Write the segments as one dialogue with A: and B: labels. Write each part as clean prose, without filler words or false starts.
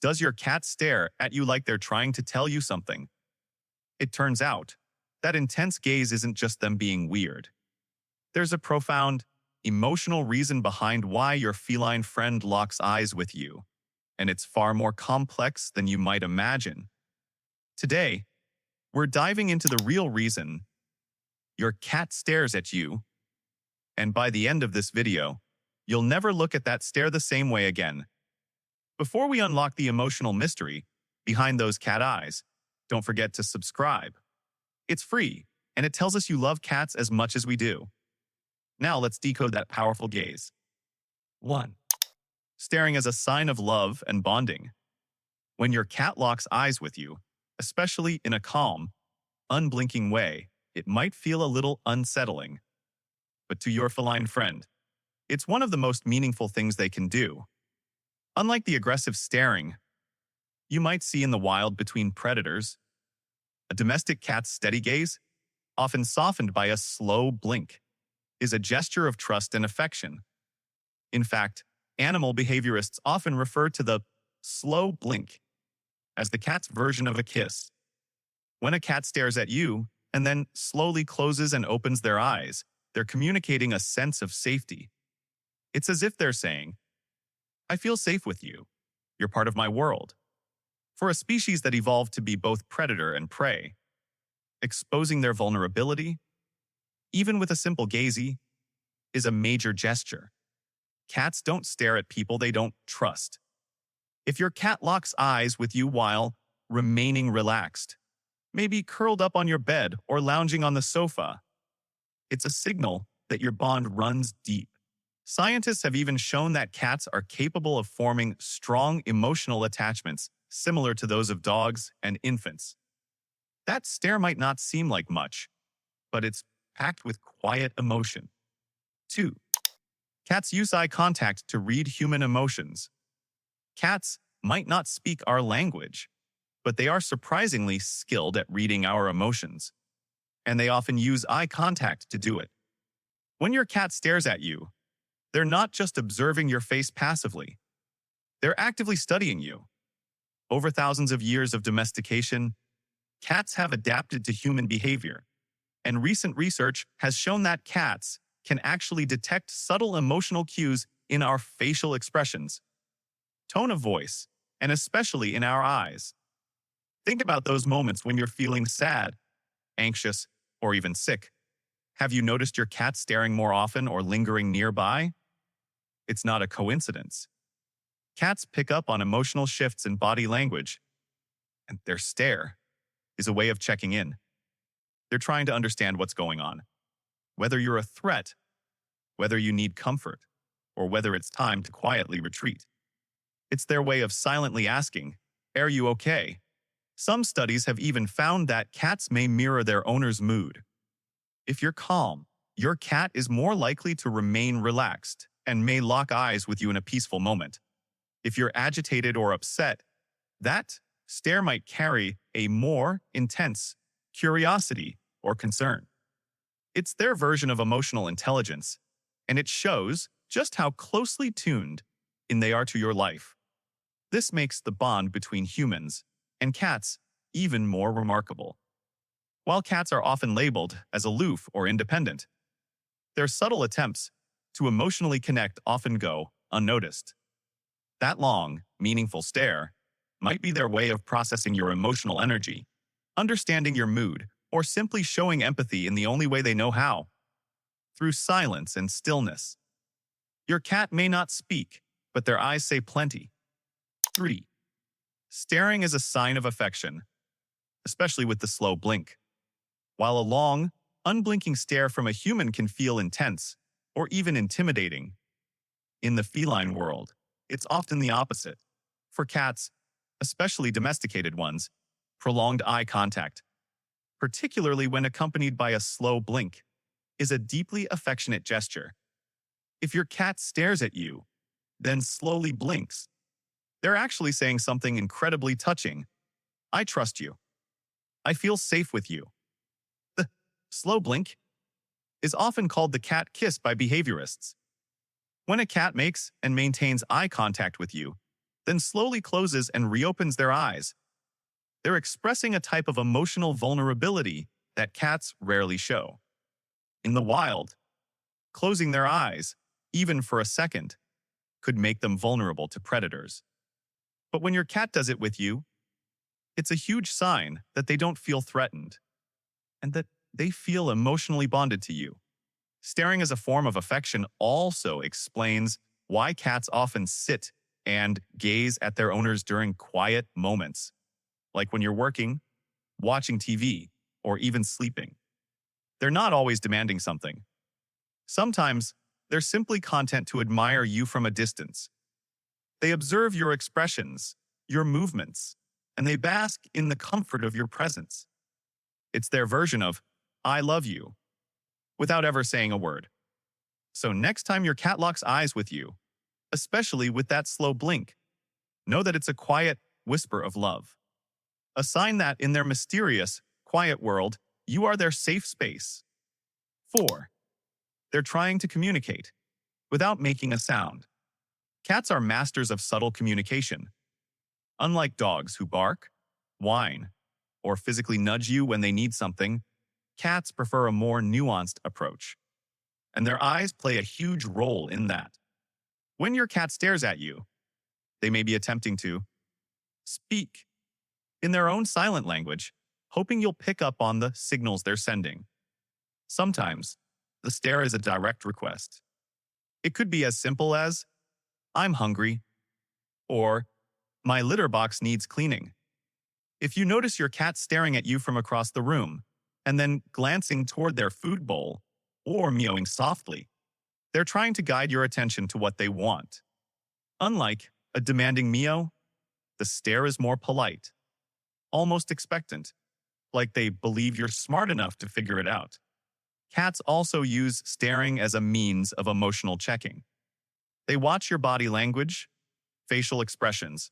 A: Does your cat stare at you like they're trying to tell you something? It turns out that intense gaze isn't just them being weird. There's a profound, emotional reason behind why your feline friend locks eyes with you, and it's far more complex than you might imagine. Today, we're diving into the real reason your cat stares at you, and by the end of this video, you'll never look at that stare the same way again. Before we unlock the emotional mystery behind those cat eyes, don't forget to subscribe. It's free, and it tells us you love cats as much as we do. Now let's decode that powerful gaze. 1. Staring as a sign of love and bonding. When your cat locks eyes with you, especially in a calm, unblinking way, it might feel a little unsettling. But to your feline friend, it's one of the most meaningful things they can do. Unlike the aggressive staring you might see in the wild between predators, a domestic cat's steady gaze, often softened by a slow blink, is a gesture of trust and affection. In fact, animal behaviorists often refer to the slow blink as the cat's version of a kiss. When a cat stares at you and then slowly closes and opens their eyes, they're communicating a sense of safety. It's as if they're saying, "I feel safe with you. You're part of my world." For a species that evolved to be both predator and prey, exposing their vulnerability, even with a simple gaze, is a major gesture. Cats don't stare at people they don't trust. If your cat locks eyes with you while remaining relaxed, maybe curled up on your bed or lounging on the sofa, it's a signal that your bond runs deep. Scientists have even shown that cats are capable of forming strong emotional attachments similar to those of dogs and infants. That stare might not seem like much, but it's packed with quiet emotion. 2. Cats use eye contact to read human emotions. Cats might not speak our language, but they are surprisingly skilled at reading our emotions, and they often use eye contact to do it. When your cat stares at you, they're not just observing your face passively. They're actively studying you. Over thousands of years of domestication, cats have adapted to human behavior, and recent research has shown that cats can actually detect subtle emotional cues in our facial expressions, tone of voice, and especially in our eyes. Think about those moments when you're feeling sad, anxious, or even sick. Have you noticed your cat staring more often or lingering nearby? It's not a coincidence. Cats pick up on emotional shifts in body language, and their stare is a way of checking in. They're trying to understand what's going on, whether you're a threat, whether you need comfort, or whether it's time to quietly retreat. It's their way of silently asking, "Are you okay?" Some studies have even found that cats may mirror their owner's mood. If you're calm, your cat is more likely to remain relaxed and may lock eyes with you in a peaceful moment. If you're agitated or upset, that stare might carry a more intense curiosity or concern. It's their version of emotional intelligence, and it shows just how closely tuned in they are to your life. This makes the bond between humans and cats even more remarkable. While cats are often labeled as aloof or independent, their subtle attempts to emotionally connect often go unnoticed. That long, meaningful stare might be their way of processing your emotional energy, understanding your mood, or simply showing empathy in the only way they know how: through silence and stillness. Your cat may not speak, but their eyes say plenty. 3. Staring is a sign of affection, especially with the slow blink. While a long, unblinking stare from a human can feel intense or even intimidating, in the feline world, it's often the opposite. For cats, especially domesticated ones, prolonged eye contact, particularly when accompanied by a slow blink, is a deeply affectionate gesture. If your cat stares at you, then slowly blinks, they're actually saying something incredibly touching. "I trust you. I feel safe with you." The slow blink is often called the cat kiss by behaviorists. When a cat makes and maintains eye contact with you, then slowly closes and reopens their eyes. They're expressing a type of emotional vulnerability that cats rarely show. In the wild, closing their eyes, even for a second, could make them vulnerable to predators. But when your cat does it with you, it's a huge sign that they don't feel threatened and that they feel emotionally bonded to you. Staring as a form of affection also explains why cats often sit and gaze at their owners during quiet moments, like when you're working, watching TV, or even sleeping. They're not always demanding something. Sometimes, they're simply content to admire you from a distance. They observe your expressions, your movements, and they bask in the comfort of your presence. It's their version of, I love you, without ever saying a word. So next time your cat locks eyes with you, especially with that slow blink, know that it's a quiet whisper of love. A sign that in their mysterious, quiet world, you are their safe space. 4. They're trying to communicate without making a sound. Cats are masters of subtle communication. Unlike dogs who bark, whine, or physically nudge you when they need something, cats prefer a more nuanced approach. And their eyes play a huge role in that. When your cat stares at you, they may be attempting to speak in their own silent language, hoping you'll pick up on the signals they're sending. Sometimes, the stare is a direct request. It could be as simple as, I'm hungry, or my litter box needs cleaning. If you notice your cat staring at you from across the room, and then glancing toward their food bowl, or meowing softly, they're trying to guide your attention to what they want. Unlike a demanding meow, the stare is more polite, almost expectant, like they believe you're smart enough to figure it out. Cats also use staring as a means of emotional checking. They watch your body language, facial expressions,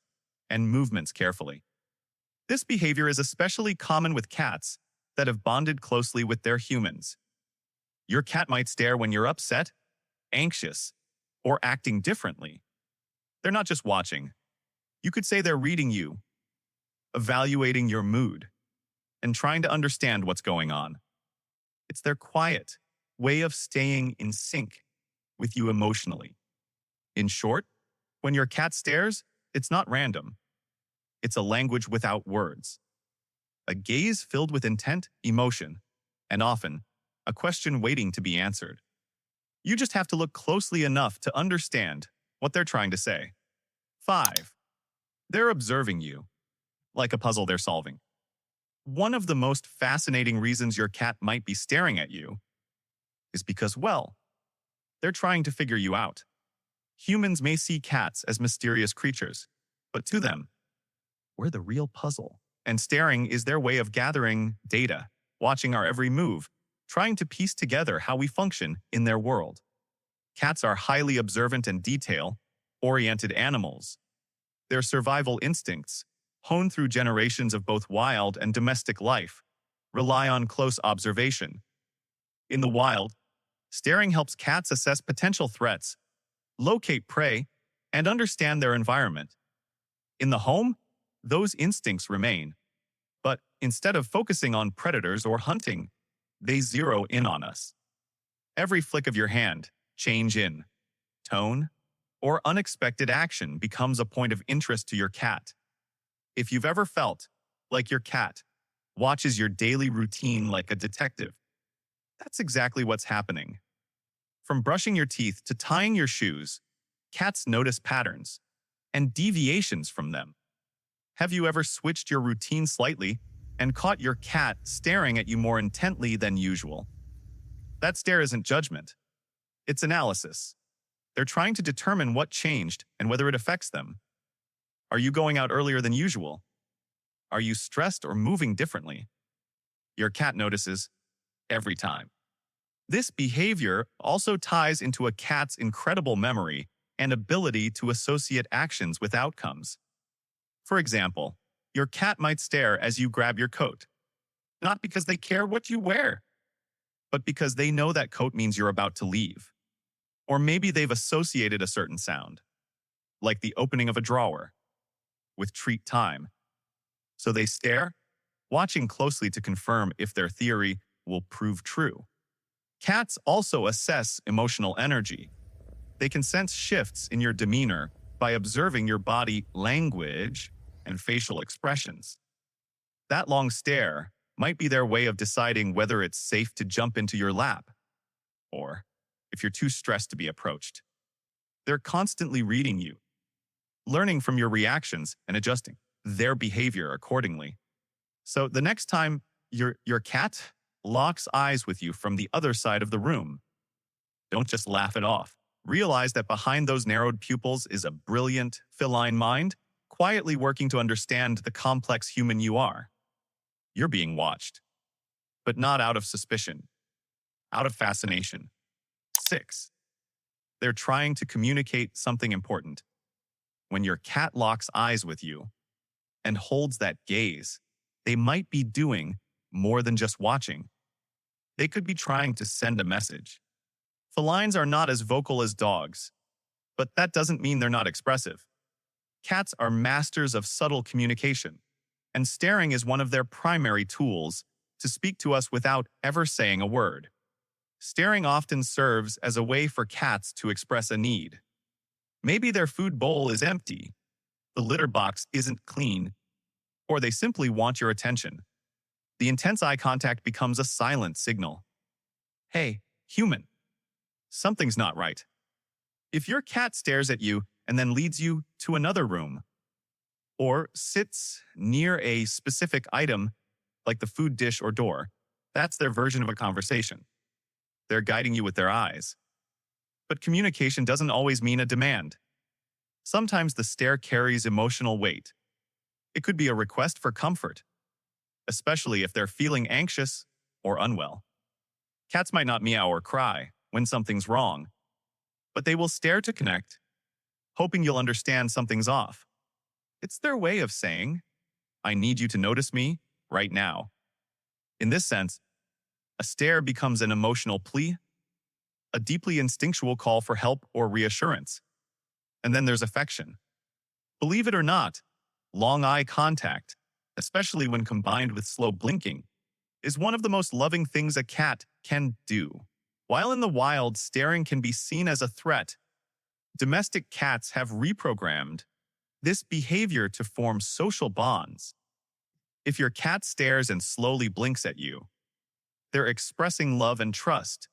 A: and movements carefully. This behavior is especially common with cats that have bonded closely with their humans. Your cat might stare when you're upset, anxious, or acting differently. They're not just watching. You could say they're reading you, evaluating your mood, and trying to understand what's going on. It's their quiet way of staying in sync with you emotionally. In short, when your cat stares, it's not random. It's a language without words. A gaze filled with intent, emotion, and often, a question waiting to be answered. You just have to look closely enough to understand what they're trying to say. 5. They're observing you, like a puzzle they're solving. One of the most fascinating reasons your cat might be staring at you is because, well, they're trying to figure you out. Humans may see cats as mysterious creatures, but to them, we're the real puzzle. And staring is their way of gathering data, watching our every move, trying to piece together how we function in their world. Cats are highly observant and detail-oriented animals. Their survival instincts, honed through generations of both wild and domestic life, rely on close observation. In the wild, staring helps cats assess potential threats, locate prey, and understand their environment. In the home, those instincts remain. But instead of focusing on predators or hunting, they zero in on us. Every flick of your hand, change in tone, or unexpected action becomes a point of interest to your cat. If you've ever felt like your cat watches your daily routine like a detective, that's exactly what's happening. From brushing your teeth to tying your shoes, cats notice patterns and deviations from them. Have you ever switched your routine slightly and caught your cat staring at you more intently than usual? That stare isn't judgment. It's analysis. They're trying to determine what changed and whether it affects them. Are you going out earlier than usual? Are you stressed or moving differently? Your cat notices every time. This behavior also ties into a cat's incredible memory and ability to associate actions with outcomes. For example, your cat might stare as you grab your coat, not because they care what you wear, but because they know that coat means you're about to leave. Or maybe they've associated a certain sound, like the opening of a drawer, with treat time. So they stare, watching closely to confirm if their theory will prove true. Cats also assess emotional energy. They can sense shifts in your demeanor by observing your body language and facial expressions. That long stare might be their way of deciding whether it's safe to jump into your lap, or if you're too stressed to be approached. They're constantly reading you, learning from your reactions and adjusting their behavior accordingly. So the next time your cat locks eyes with you from the other side of the room, don't just laugh it off. Realize that behind those narrowed pupils is a brilliant, feline mind, quietly working to understand the complex human you are. You're being watched, but not out of suspicion, out of fascination. 6. They're trying to communicate something important. When your cat locks eyes with you and holds that gaze, they might be doing more than just watching. They could be trying to send a message. Felines are not as vocal as dogs, but that doesn't mean they're not expressive. Cats are masters of subtle communication, and staring is one of their primary tools to speak to us without ever saying a word. Staring often serves as a way for cats to express a need. Maybe their food bowl is empty, the litter box isn't clean, or they simply want your attention. The intense eye contact becomes a silent signal. Hey, human, something's not right. If your cat stares at you and then leads you to another room, or sits near a specific item like the food dish or door, that's their version of a conversation. They're guiding you with their eyes. But communication doesn't always mean a demand. Sometimes the stare carries emotional weight. It could be a request for comfort, especially if they're feeling anxious or unwell. Cats might not meow or cry when something's wrong, but they will stare to connect, hoping you'll understand something's off. It's their way of saying, I need you to notice me right now. In this sense, a stare becomes an emotional plea, a deeply instinctual call for help or reassurance. And then there's affection. Believe it or not, long eye contact, especially when combined with slow blinking, is one of the most loving things a cat can do. While in the wild, staring can be seen as a threat, domestic cats have reprogrammed this behavior to form social bonds. If your cat stares and slowly blinks at you, they're expressing love and trust.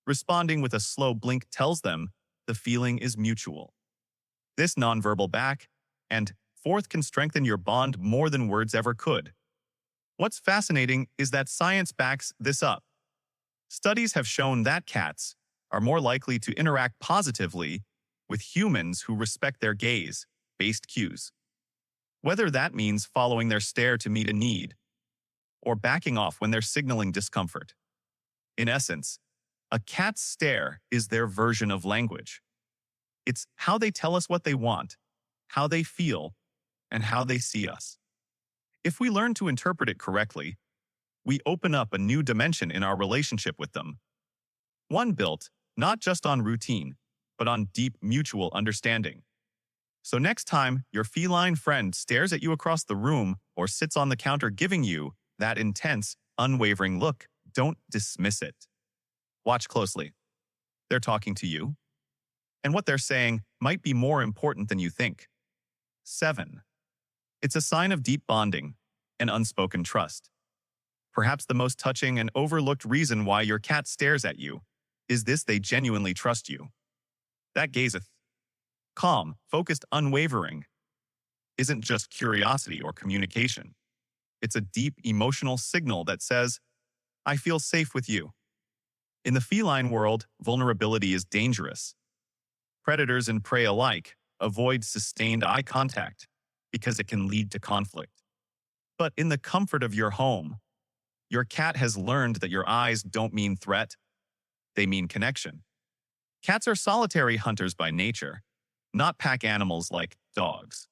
A: Responding with a slow blink tells them the feeling is mutual. This nonverbal back and forth can strengthen your bond more than words ever could. What's fascinating is that science backs this up. Studies have shown that cats are more likely to interact positively with humans who respect their gaze-based cues. Whether that means following their stare to meet a need, or backing off when they're signaling discomfort. In essence, a cat's stare is their version of language. It's how they tell us what they want, how they feel, and how they see us. If we learn to interpret it correctly, we open up a new dimension in our relationship with them. One built not just on routine, but on deep mutual understanding. So next time your feline friend stares at you across the room or sits on the counter giving you that intense, unwavering look, don't dismiss it. Watch closely. They're talking to you, and what they're saying might be more important than you think. 7. It's a sign of deep bonding and unspoken trust. Perhaps the most touching and overlooked reason why your cat stares at you is this: they genuinely trust you. That gazeth, calm, focused, unwavering, isn't just curiosity or communication. It's a deep emotional signal that says, I feel safe with you. In the feline world, vulnerability is dangerous. Predators and prey alike avoid sustained eye contact because it can lead to conflict. But in the comfort of your home, your cat has learned that your eyes don't mean threat, they mean connection. Cats are solitary hunters by nature, not pack animals like dogs.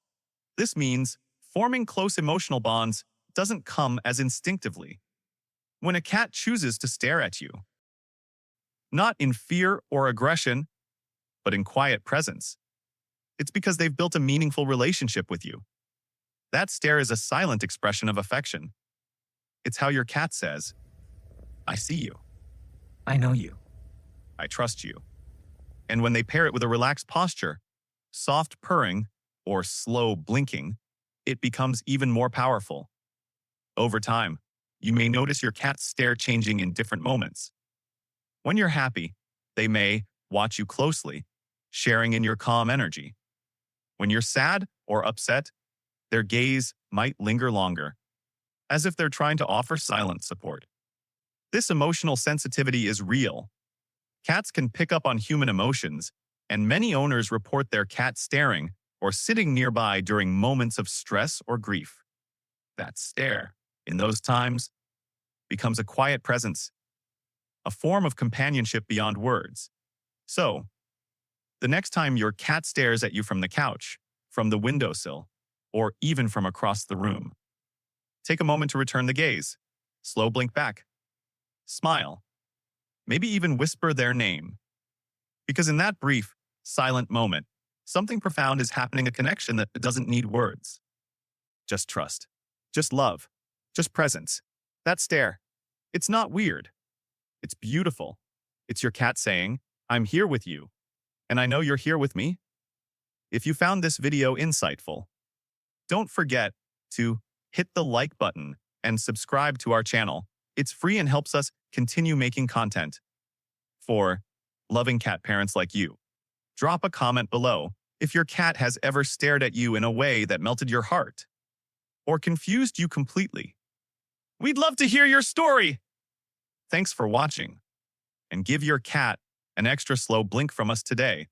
A: This means forming close emotional bonds doesn't come as instinctively. When a cat chooses to stare at you, not in fear or aggression, but in quiet presence, it's because they've built a meaningful relationship with you. That stare is a silent expression of affection. It's how your cat says, I see you,
B: I know you.
A: I trust you. And when they pair it with a relaxed posture, soft purring, or slow blinking, it becomes even more powerful. Over time, you may notice your cat's stare changing in different moments. When you're happy, they may watch you closely, sharing in your calm energy. When you're sad or upset, their gaze might linger longer, as if they're trying to offer silent support. This emotional sensitivity is real. Cats can pick up on human emotions, and many owners report their cat staring or sitting nearby during moments of stress or grief. That stare, in those times, becomes a quiet presence, a form of companionship beyond words. So, the next time your cat stares at you from the couch, from the windowsill, or even from across the room, take a moment to return the gaze. Slow blink back. Smile. Maybe even whisper their name. Because in that brief, silent moment, something profound is happening, a connection that doesn't need words. Just trust. Just love. Just presence. That stare. It's not weird. It's beautiful. It's your cat saying, I'm here with you. And I know you're here with me. If you found this video insightful, don't forget to hit the like button and subscribe to our channel. It's free and helps us continue making content for loving cat parents like you. Drop a comment below if your cat has ever stared at you in a way that melted your heart or confused you completely. We'd love to hear your story. Thanks for watching, and give your cat an extra slow blink from us today.